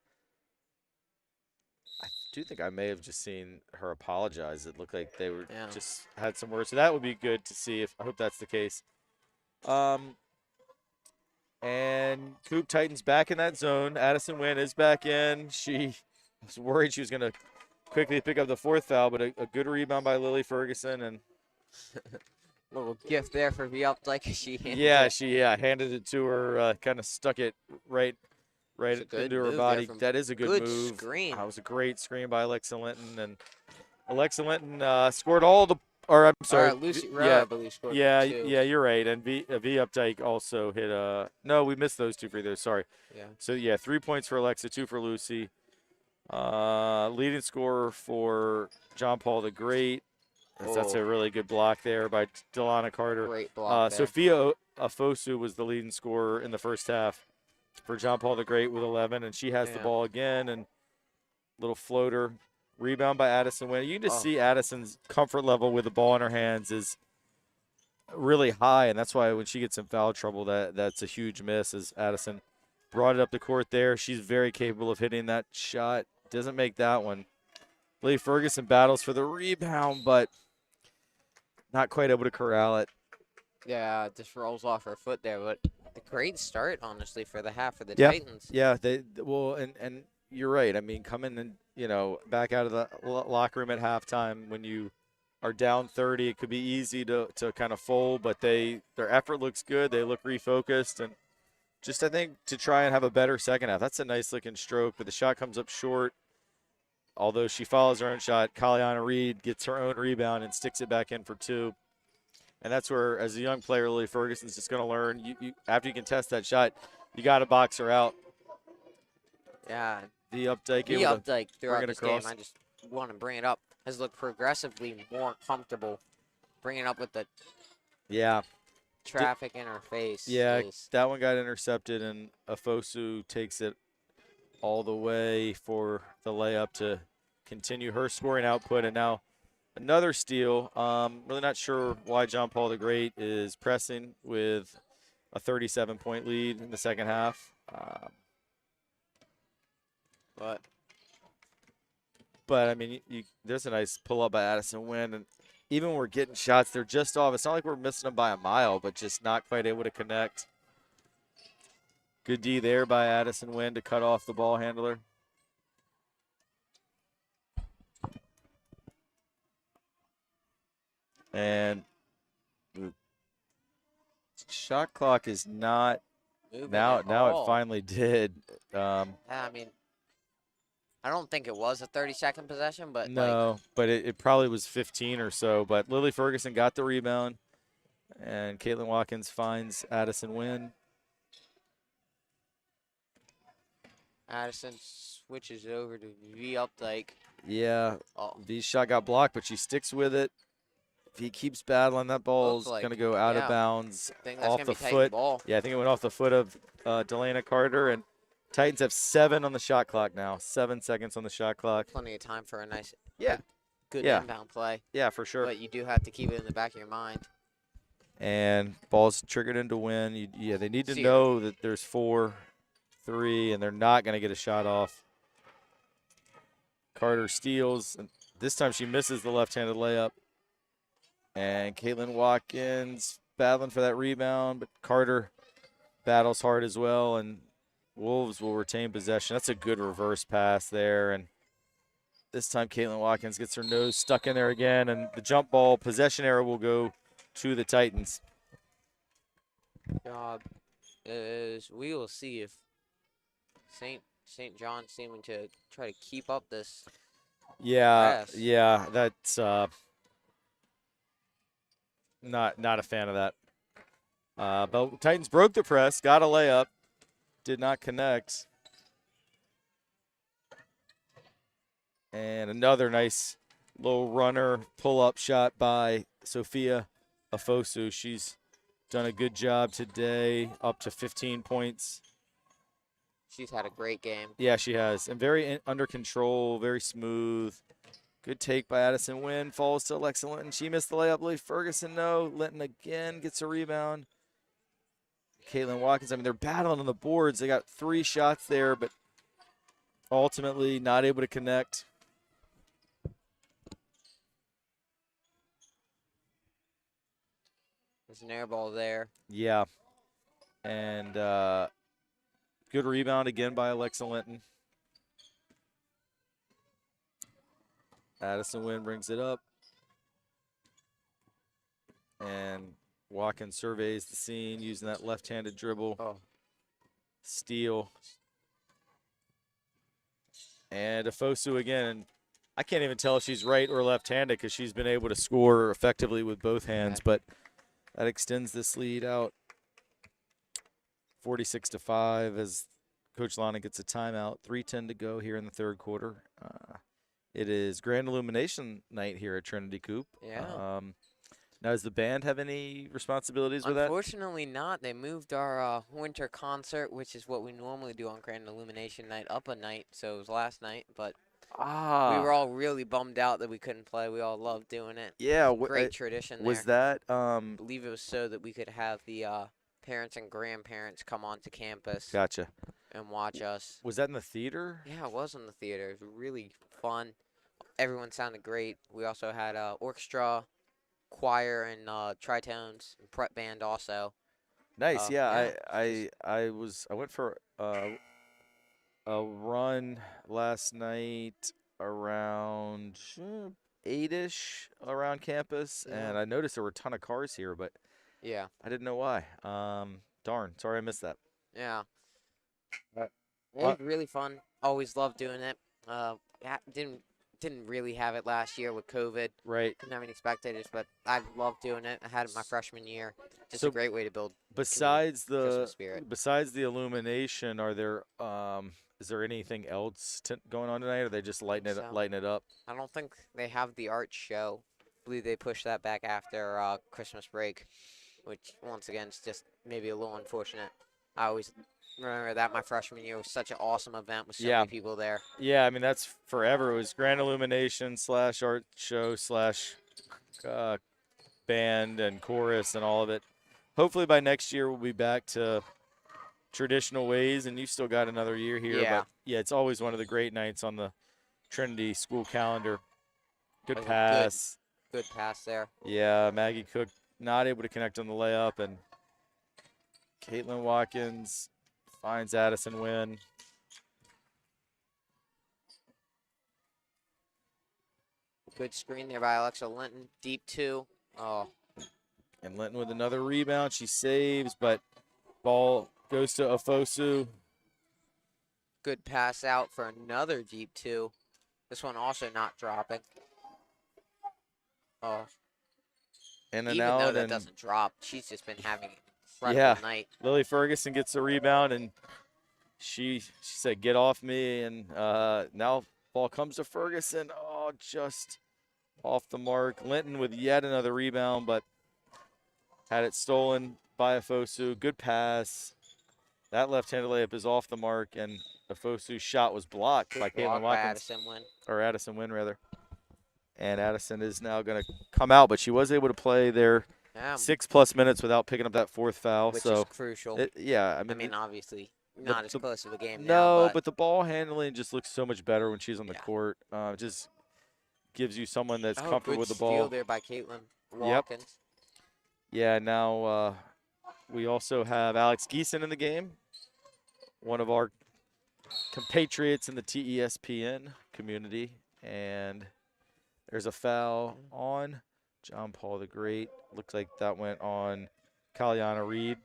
do think I may have just seen her apologize. It looked like they were Yeah. just had some words, so that would be good to see. If I hope that's the case. Um, and Coop Titans back in that zone. Addison Wynn is back in. She was worried she was going to quickly pick up the 4th foul, but a good rebound by Lily Ferguson, and Little gift there for V up like she handled yeah, it. she handed it to her, kind of stuck it right It's a good into her move there body. from That is a good good move. screen. That was a great screen by Alexa Linton, and Alexa Linton scored all the. Or I'm sorry, Lucy Rowe, yeah, I believe, scored yeah, 2. yeah. You're right. And V Updike also hit a. No, we missed those 2 free throws. Sorry. Yeah. So yeah, 3 points for Alexa, 2 for Lucy. Leading scorer for John Paul the Great. That's a really good block there by Delana Carter. Great block there. Sophia Afosu was the leading scorer in the first half for John Paul the Great with 11, and she has the ball again, and little floater. Rebound by Addison Wynn. You can just see Addison's comfort level with the ball in her hands is really high, and that's why when she gets in foul trouble, that's a huge miss as Addison brought it up the court there. She's very capable of hitting that shot. Doesn't make that one. Lee Ferguson battles for the rebound, but not quite able to corral it. Yeah, just rolls off her foot there, but a great start, honestly, for the half for the Yeah, Titans. yeah. And you're right. I mean, coming and back out of the locker room at halftime when you are down 30, it could be easy to kind of fold, but their effort looks good. They look refocused, and just I think to try and have a better second half. That's a nice looking stroke, but the shot comes up short. Although she follows her own shot, Kaliana Reed gets her own rebound and sticks it back in for 2. And that's where, as a young player, Lily Ferguson's just going to learn. You after you contest that shot, you got to box her out. Yeah. The Updike The able Updike to throughout bring it this across. game, I just want to bring it up, has looked progressively more comfortable bringing up with the traffic in her face. Yeah, that one got intercepted, and Afosu takes it all the way for the layup to continue her scoring output. And now another steal. Really not sure why John Paul the Great is pressing with a 37-point lead in the second half. But I mean, there's a nice pull up by Addison Wynn, and even when we're getting shots, they're just off. It's not like we're missing them by a mile, but just not quite able to connect. Good D there by Addison Wynn to cut off the ball handler. And the shot clock is not Moving now. at Now it all. finally did. Yeah, I mean, I don't think it was a 30-second possession, but No, but it probably was 15 or so. But Lily Ferguson got the rebound, and Caitlin Watkins finds Addison Wynn. Addison switches over to V Updike. Yeah, Oh, V's shot got blocked, but she sticks with it. If he keeps battling, that ball's Looks like, going to go out of yeah. bounds I think that's off gonna the be Titan foot. ball. Yeah, I think it went off the foot of Delana Carter, and Titans have 7 on the shot clock now. 7 seconds on the shot clock. Plenty of time for a nice, good Yeah. inbound play. Yeah, for sure. But you do have to keep it in the back of your mind. And ball's triggered into win. They need to See know that there's 4, 3, and they're not going to get a shot off. Carter steals, and this time she misses the left-handed layup. And Caitlin Watkins battling for that rebound, but Carter battles hard as well, and Wolves will retain possession. That's a good reverse pass there, and this time Caitlin Watkins gets her nose stuck in there again, and the jump ball possession error will go to the Titans. Job is we will see if St. John seeming to try to keep up this. Yeah, Press. yeah, that's Not a fan of that. But Titans broke the press, got a layup, did not connect. And another nice little runner pull-up shot by Sophia Afosu. She's done a good job today, up to 15 points. She's had a great game. Yeah, she has. And very under control, very smooth. Good take by Addison Wynn. Falls to Alexa Linton. She missed the layup. Lee Ferguson, no. Linton again gets a rebound. Caitlin Watkins, I mean, they're battling on the boards. They got 3 shots there, but ultimately not able to connect. There's an air ball there. Yeah. And good rebound again by Alexa Linton. Addison Wynn brings it up. And Watkins surveys the scene using that left-handed dribble. Oh. Steal. And Afosu again. And I can't even tell if she's right or left-handed because she's been able to score effectively with both hands. But that extends this lead out 46-5 as Coach Lana gets a timeout. 3:10 to go here in the third quarter. It is Grand Illumination night here at Trinity Coop. Yeah. Now, does the band have any responsibilities with that? Unfortunately not. They moved our winter concert, which is what we normally do on Grand Illumination night, up a night. So it was last night, but we were all really bummed out that we couldn't play. We all loved doing it. Yeah. Great tradition there. Was that I believe it was so that we could have the parents and grandparents come onto campus Gotcha. and watch us. Was that in the theater? Yeah, it was in the theater. It was really fun. Everyone sounded great. We also had orchestra, choir, and tritones, and prep band also. Nice. Yeah. yeah, I went for a run last night around 8-ish around campus, and I noticed there were a ton of cars here, but Yeah. I didn't know why. Darn. Sorry I missed that. Yeah. Uh, It was really fun. Always loved doing it. Didn't really have it last year with COVID. Right. Couldn't have any spectators, but I loved doing it. I had it my freshman year. Just So a great way to build Besides Christmas spirit. besides the illumination, are there is there anything else going on tonight? Or are they just lighting it up? I don't think they have the art show. I believe they pushed that back after Christmas break, which once again is just maybe a little unfortunate. I always remember that my freshman year was such an awesome event with so many people there. Yeah, I mean that's forever. It was Grand Illumination / art show / band and chorus and all of it. Hopefully by next year we'll be back to traditional ways, and you still got another year here. Yeah. But yeah, it's always one of the great nights on the Trinity school calendar. Good That was a pass. Good pass there. Yeah, Maggie Cook not able to connect on the layup, and Caitlin Watkins finds Addison Wynn. Good screen there by Alexa Linton. Deep 2. Oh. And Linton with another rebound. She saves, but ball goes to Afosu. Good pass out for another deep 2. This one also not dropping. Oh. In and Even out. though that and doesn't drop, she's just been having an incredible night. Lily Ferguson gets the rebound, and she said, "Get off me!" And now ball comes to Ferguson. Oh, just off the mark. Linton with yet another rebound, but had it stolen by Afosu. Good pass. That left-handed layup is off the mark, and Afosu's shot was blocked by Caitlin Watkins. Addison Wynn, rather. And Addison is now going to come out, but she was able to play there 6+ minutes without picking up that 4th foul. Which so is crucial. I mean, obviously, not as close of a game now. No, but the ball handling just looks so much better when she's on the court. Just gives you someone that's comfortable with the ball. Good steal there by Caitlin Watkins. Yep. Yeah, now we also have Alex Geeson in the game, one of our compatriots in the TESPN community. And there's a foul on John Paul the Great. Looks like that went on Kalyana Reed.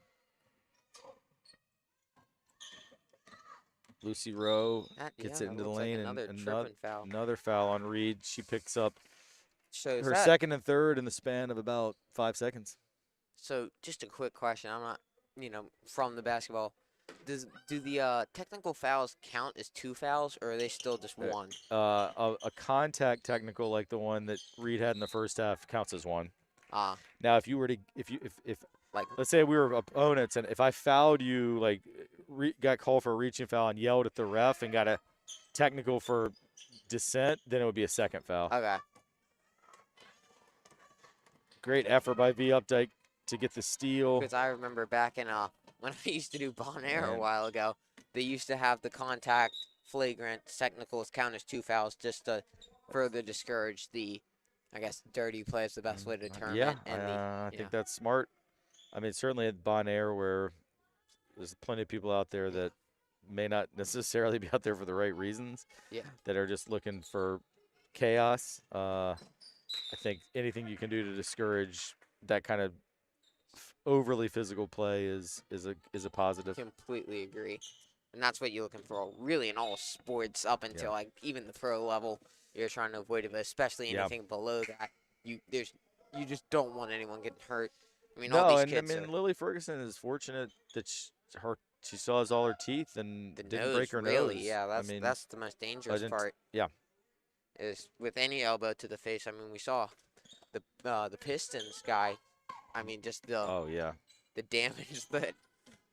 Lucy Rowe gets it into the lane, and another foul on Reed. She picks up So is her that second and third in the span of about 5 seconds. so? Just a quick question. I'm not, from the basketball. Do the technical fouls count as 2 fouls, or are they still just Uh, one? a contact technical like the one that Reed had in the first half counts as one. Ah, Now, if you were to, if like let's say we were opponents, and if I fouled you, like got called for a reaching foul and yelled at the ref and got a technical for dissent, then it would be a second foul. okay. Great effort by V Updike to get the steal. Because I remember back in when I used to do Bon Air a And while ago, they used to have the contact, flagrant, technicals count as 2 fouls just to further discourage the, I guess, dirty play is the best way to term yeah, it, and I think that's smart. I mean, certainly at Bon Air, where there's plenty of people out there that may not necessarily be out there for the right reasons, yeah, that are just looking for chaos. I think anything you can do to discourage that kind of overly physical play is a positive. completely agree. And that's what you're looking for, really, in all sports up Yeah. until like even the pro level. You're trying to avoid it, but especially Yeah. anything below that, you just don't want anyone getting hurt. I mean, all No, these and I kids are mean Lily Ferguson is fortunate that she still has all her teeth and the didn't break nose, her really. nose. Yeah, I mean, that's the most dangerous part. yeah. Is with any elbow to the face. I mean, we saw the Pistons guy. I mean, just Oh yeah. the damage that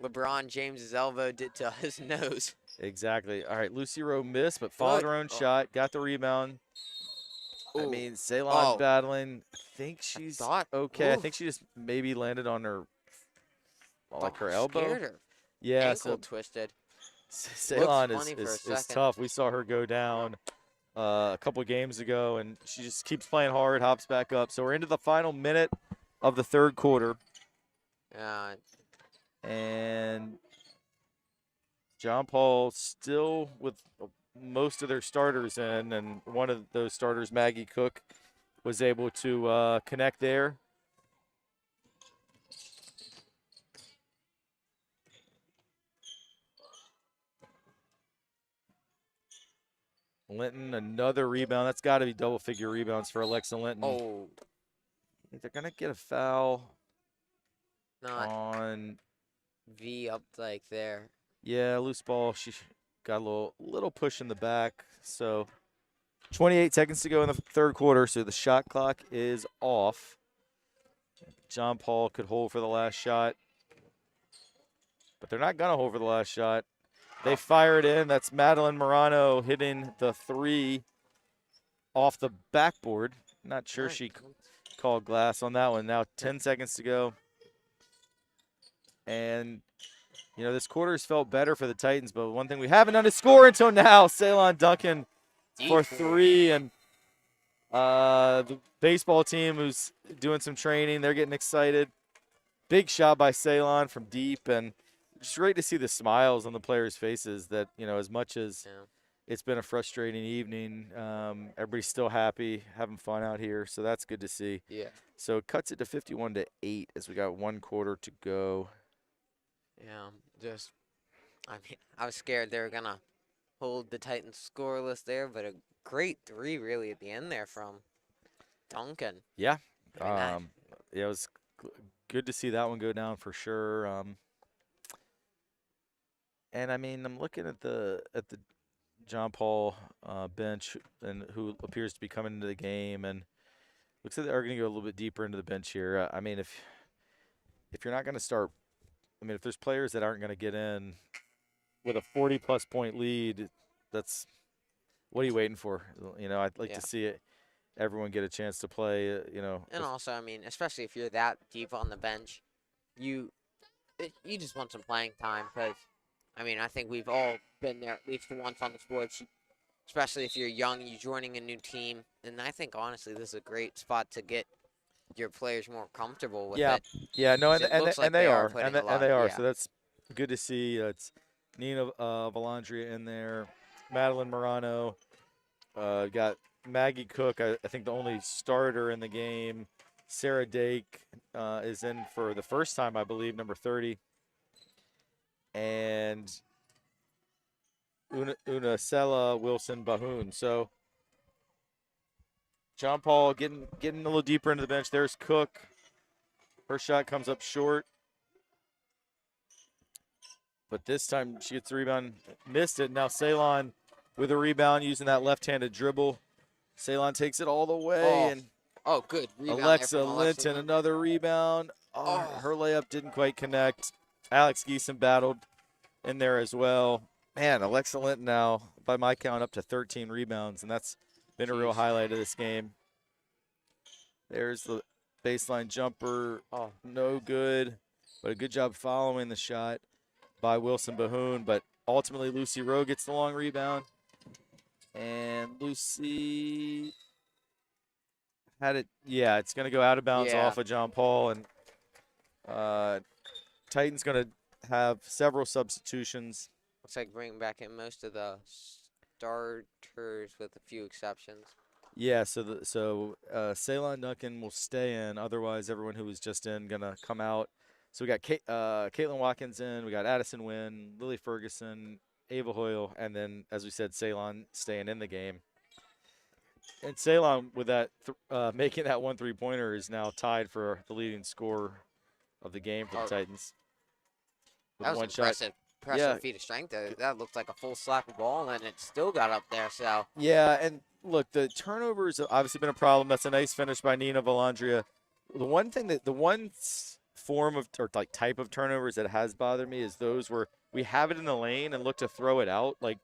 LeBron James's elbow did to his nose. Exactly. All right, Lucy Rowe missed, but followed Good. her own shot, got the rebound. I Ooh. mean, Ceylon Oh, battling. I think I she's thought. okay. I Ooh, think she just maybe landed on her, like thought her elbow. scared her. Yeah, Ankle so twisted. Looks Ceylon funny for a is second. tough. We saw her go down a couple games ago, and she just keeps playing hard, hops back up. So we're into the final minute of the third quarter, Uh, and John Paul still with most of their starters in, and one of those starters, Maggie Cook, was able to connect there. Linton, another rebound. That's got to be double-figure rebounds for Alexa Linton. oh, I think they're going to get a foul not on, V up like there. yeah, loose ball. She got a little push in the back. So 28 seconds to go in the third quarter, so the shot clock is off. John Paul could hold for the last shot, but they're not going to hold for the last shot. They Oh. fire it in. That's Madeline Morano hitting the three off the backboard. Not sure Alright. she called glass on that one. Now 10 seconds to go. And, this quarter's felt better for the Titans, but one thing we haven't done is score until now. Ceylon Duncan for three. And the baseball team who's doing some training, they're getting excited. Big shot by Ceylon from deep. And just great to see the smiles on the players' faces that, as much as it's been a frustrating evening, everybody's still happy, having fun out here. So that's good to see. Yeah. So it cuts it to 51-8 as we got one quarter to go. Yeah. I mean, I was scared they were gonna hold the Titans scoreless there, but a great three really at the end there from Duncan. Yeah. I mean, that, It was good to see that one go down for sure. And I mean, I'm looking at the John Paul bench, and who appears to be coming into the game, and looks like they're going to go a little bit deeper into the bench here. I mean, if you're not going to start, I mean, if there's players that aren't going to get in with a 40-plus point lead, that's what are you waiting for? I'd like to see it. Everyone get a chance to play. and also, I mean, especially if you're that deep on the bench, you just want some playing time because, I mean, I think we've all been there at least once on the sports, especially if you're young, you're joining a new team, and I think honestly this is a great spot to get your players more comfortable with it. Yeah, no, 'Cause it looks like they are, putting and a lot. they are. Yeah. So that's good to see. It's Nina Valandria in there, Madeline Morano, got Maggie Cook. I think the only starter in the game. Sarah Dake is in for the first time, I believe, number 30, and Unacella Wilson Bahoon. So John Paul getting a little deeper into the bench. There's Cook. Her shot comes up short. But this time she gets the rebound, missed it. Now Ceylon with a rebound using that left-handed dribble. Ceylon takes it all the way, and Good rebound there Alexa from Alexa. Linton, another rebound. Oh, her layup didn't quite connect. Alex Geeson battled in there as well. Man, Alexa Linton now, by my count, up to 13 rebounds, and that's been a real highlight of this game. There's the baseline jumper. Oh, no good, but a good job following the shot by Wilson Bahoon. But ultimately, Lucy Rowe gets the long rebound. And Lucy had it. Yeah, it's going to go out of bounds off of John Paul. And Titan's going to have several substitutions. Looks like bringing back in most of the starters with a few exceptions. Yeah, so Ceylon Duncan will stay in. Otherwise, everyone who was just in going to come out. So we got Caitlin Watkins in. We got Addison Wynn, Lily Ferguson, Ava Hoyle, and then, as we said, Ceylon staying in the game. And Ceylon, with that making that 1 3-pointer, is now tied for the leading scorer of the game for the Titans. With that was one impressive. Shot. Impressive feat of strength. That looked like a full slap of ball, and it still got up there. So yeah, and look, the turnovers have obviously been a problem. That's a nice finish by Nina Valandria. The one form of or like type of turnovers that has bothered me is those where we have it in the lane and look to throw it out. Like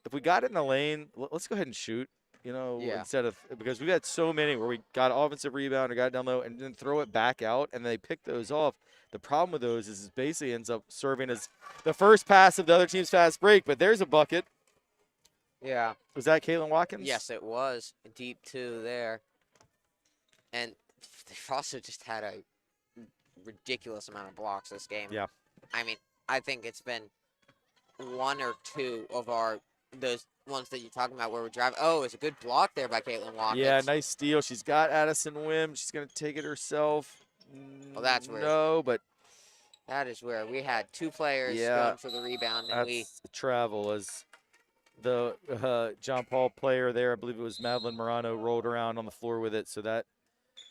if we got it in the lane, let's go ahead and shoot. Instead of, because we got so many where we got offensive rebound or got down low and then throw it back out and they pick those off. The problem with those is it basically ends up serving as the first pass of the other team's fast break. But there's a bucket. yeah. Was that Caitlin Watkins? Yes, it was. Deep two there. And they've also just had a ridiculous amount of blocks this game. Yeah. I mean, I think it's been one or two of those ones that you're talking about where we're driving. Oh, it's a good block there by Caitlin Watkins. Yeah, nice steal. She's got Addison Wim. She's going to take it herself. Well, that's where. No, but. That is where we had two players going for the rebound. And that's travel as the John Paul player there, I believe it was Madeline Morano, rolled around on the floor with it. So that's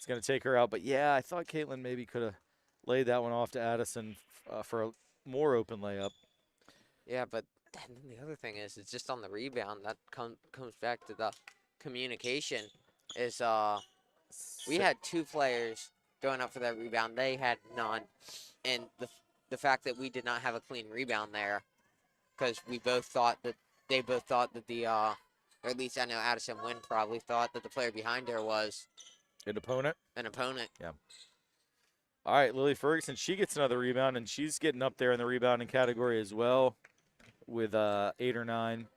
going to take her out. But, yeah, I thought Caitlin maybe could have laid that one off to Addison for a more open layup. Yeah, but then the other thing is it's just on the rebound. That comes back to the communication is we had two players going up for that rebound. They had none. And the fact that we did not have a clean rebound there because they both thought that or at least I know Addison Wynn probably thought that the player behind her was an opponent. Yeah. All right, Lily Ferguson, she gets another rebound, and she's getting up there in the rebounding category as well with 8 or 9.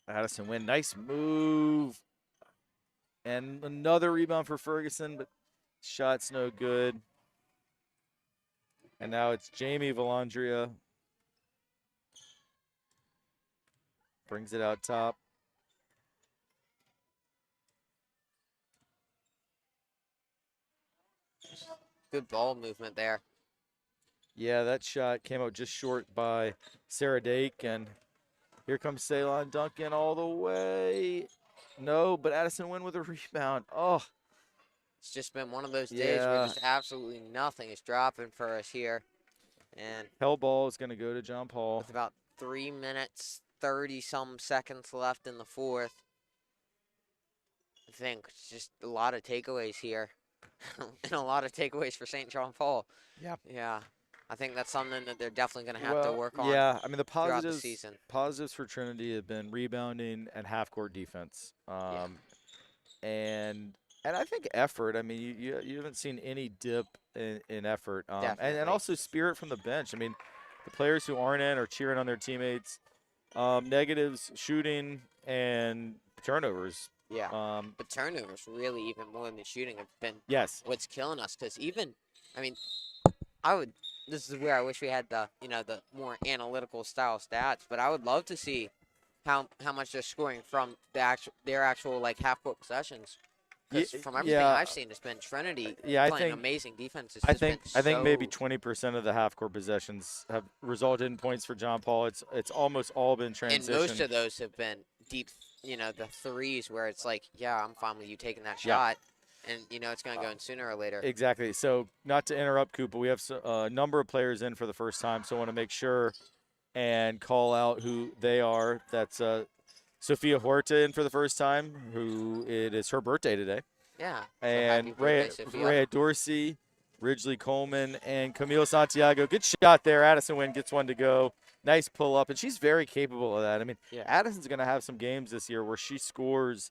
Addison Wynn, nice move. And another rebound for Ferguson, but shot's no good. And now it's Jamie Valandria. Brings it out top. Good ball movement there. Yeah, that shot came out just short by Sarah Dake. And here comes Ceylon Duncan all the way. No, but Addison Wynn with a rebound. Oh. It's just been one of those days where just absolutely nothing is dropping for us here. And hell ball is going to go to John Paul. With about 3 minutes, 30-some seconds left in the fourth. I think it's just a lot of takeaways here. And a lot of takeaways for St. John Paul. Yeah. Yeah. I think that's something that they're definitely going to have to work on. Yeah, I mean the positives for Trinity have been rebounding and half-court defense, and I think effort. I mean you haven't seen any dip in effort, and also spirit from the bench. I mean the players who aren't in are cheering on their teammates. Negatives, shooting and turnovers. Yeah, but turnovers really even more than shooting have been what's killing us. Because this is where I wish we had the more analytical style stats. But I would love to see how much they're scoring from their actual like half court possessions. Yeah, Because from everything yeah, I've seen, it's been Trinity yeah. playing amazing defense. It's I just been think I think maybe so. 20% of the half court possessions have resulted in points for John Paul. It's almost all been And most transition. of those have been deep, the threes where it's like, yeah, I'm fine with you taking that Yeah. shot. And, it's going to go in sooner or later. Exactly. So, not to interrupt, Coop, but we have a number of players in for the first time, so I want to make sure and call out who they are. That's Sophia Huerta in for the first time, who it is her birthday today, Yeah. So and happy birthday, Sophia. Rhea Dorsey, Ridgely Coleman, and Camille Santiago. Good shot there. Addison Wynn gets one to go. Nice pull up, and she's very capable of that. I mean, Yeah. Addison's going to have some games this year where she scores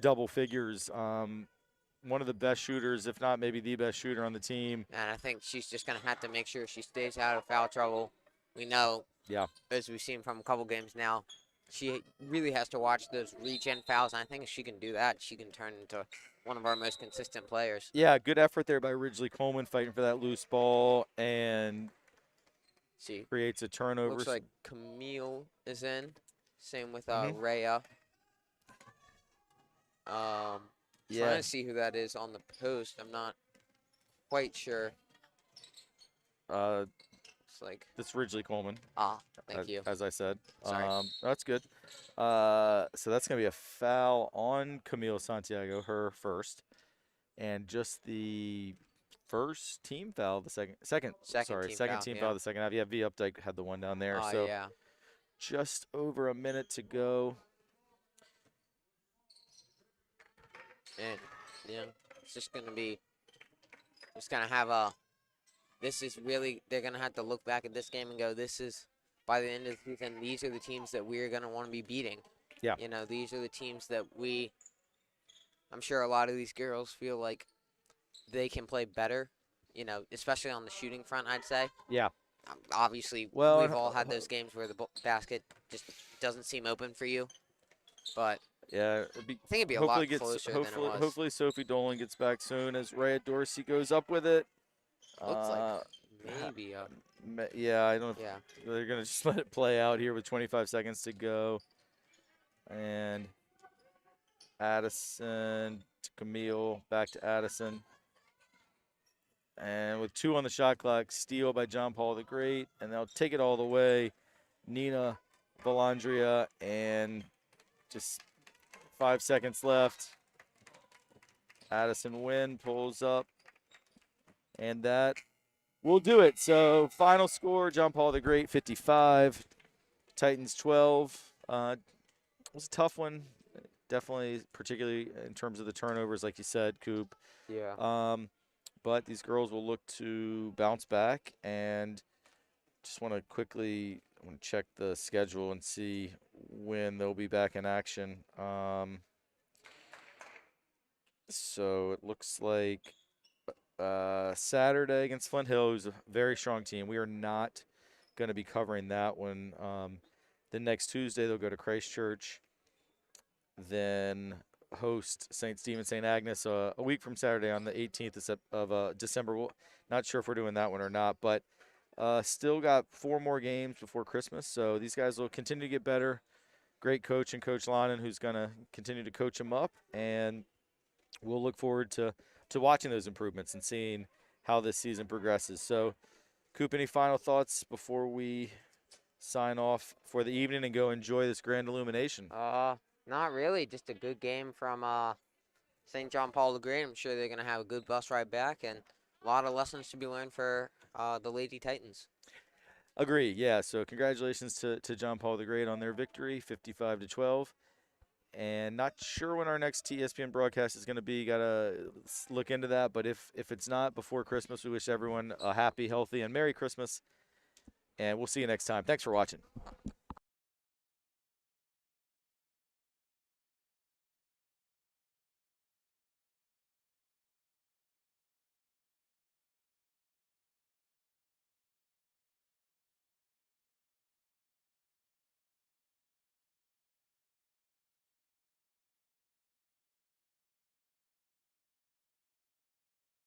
double figures. One of the best shooters, if not maybe the best shooter on the team. And I think she's just going to have to make sure she stays out of foul trouble. We know, Yeah. as we've seen from a couple games now, she really has to watch those reach-in fouls. And I think if she can do that, she can turn into one of our most consistent players. Yeah, good effort there by Ridgely Coleman fighting for that loose ball and creates a turnover. Looks like Camille is in. Same with Mhm. Rhea. Trying to see who that is on the post. I'm not quite sure. It's like It's Ridgely Coleman. Thank you. As I said. Sorry. That's good. So that's going to be a foul on Camille Santiago, her first. And just the first team foul, the second Second team foul, foul, the second half. Yeah, V Updike had the one down there. Oh, so yeah. just over a minute to go. And, it's just going to be, just going to have a, this is really, they're going to have to look back at this game and go, this is, by the end of the season, these are the teams that we're going to want to be beating. Yeah. These are the teams that I'm sure a lot of these girls feel like they can play better, especially on the shooting front, I'd say. Yeah. Obviously, Well, we've all had those games where the basket just doesn't seem open for you. But yeah, I think it'd be a lot closer than it was. Hopefully Sophie Dolan gets back soon as Rhea Dorsey goes up with it. Looks like maybe. Yeah, I don't. Yeah. They're gonna just let it play out here with 25 seconds to go. And Addison to Camille, back to Addison. And with 2 on the shot clock, steal by John Paul the Great, and they'll take it all the way. Nina Valandria, and just 5 seconds left. Addison Wynn pulls up, and that will do it. So final score, John Paul the Great 55, Titans 12. It was a tough one, definitely, particularly in terms of the turnovers, like you said, Coop. Yeah. But these girls will look to bounce back, and just want to quickly check the schedule and see when they'll be back in action. So it looks like Saturday against Flint Hill, who's a very strong team. We are not going to be covering that one. The next Tuesday, they'll go to Christchurch, then host St. Stephen, St. Agnes a week from Saturday on the 18th of December. Not sure if we're doing that one or not, but still got 4 more games before Christmas. So these guys will continue to get better. Great coach and Coach Lonan, who's going to continue to coach them up, and we'll look forward to watching those improvements and seeing how this season progresses. So, Coop, any final thoughts before we sign off for the evening and go enjoy this grand illumination? Not really. Just a good game from St. John Paul the Great. I'm sure they're going to have a good bus ride back and a lot of lessons to be learned for the Lady Titans. Agree, yeah. So congratulations to John Paul the Great on their victory, 55-12. And not sure when our next TSPN broadcast is going to be. Got to look into that. But if it's not before Christmas, we wish everyone a happy, healthy, and Merry Christmas. And we'll see you next time. Thanks for watching.